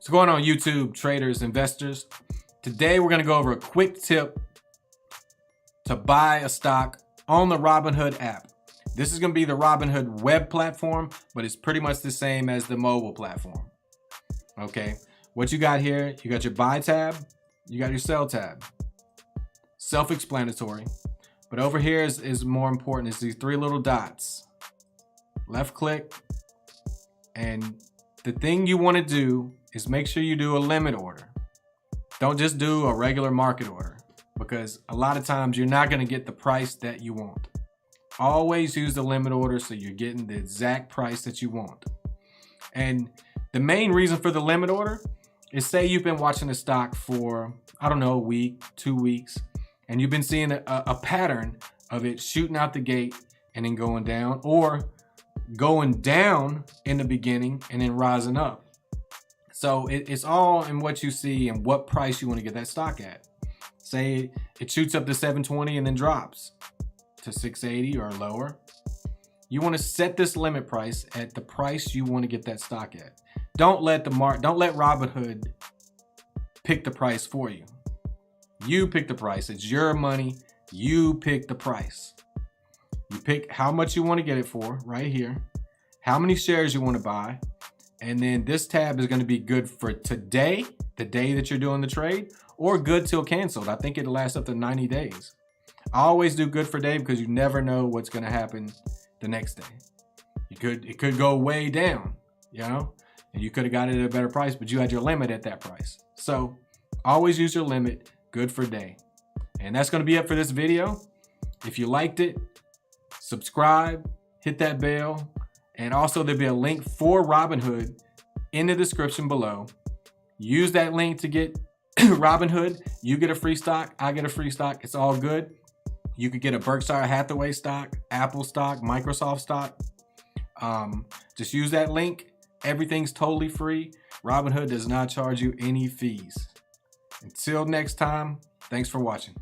What's going on, YouTube traders, investors? Today we're going to go over a quick tip to buy a stock on the Robinhood app. This is going to be the Robinhood web platform, but it's pretty much the same as the mobile platform. Okay, what you got here, you got your buy tab, you got your sell tab. Self-explanatory. But over here is more important. It's these three little dots. Left click, and the thing you want to do is make sure you do a limit order. Don't just do a regular market order, because a lot of times you're not going to get the price that you want. Always use the limit order so you're getting the exact price that you want. And the main reason for the limit order is, say you've been watching the stock for, I don't know, a week, 2 weeks, and you've been seeing a pattern of it shooting out the gate and then going down, or going down in the beginning and then rising up. So it's all in what you see and what price you want to get that stock at. Say it shoots up to 720 and then drops to 680 or lower. You want to set this limit price at the price you want to get that stock at. Don't let Robinhood pick the price for you. You pick the price. It's your money. You pick the price. You pick how much you want to get it for right here, how many shares you want to buy, and then this tab is going to be good for today, the day that you're doing the trade, or good till canceled. I think it'll last up to 90 days. I always do good for day because you never know what's going to happen the next day. It could go way down, you know, and you could have got it at a better price, but you had your limit at that price. So always use your limit, good for day. And that's going to be it for this video. If you liked it, subscribe, hit that bell, and also there'll be a link for Robinhood in the description below. Use that link to get Robinhood. You get a free stock, I get a free stock. It's all good. You could get a Berkshire Hathaway stock, Apple stock, Microsoft stock. Just use that link. Everything's totally free. Robinhood does not charge you any fees. Until next time, thanks for watching.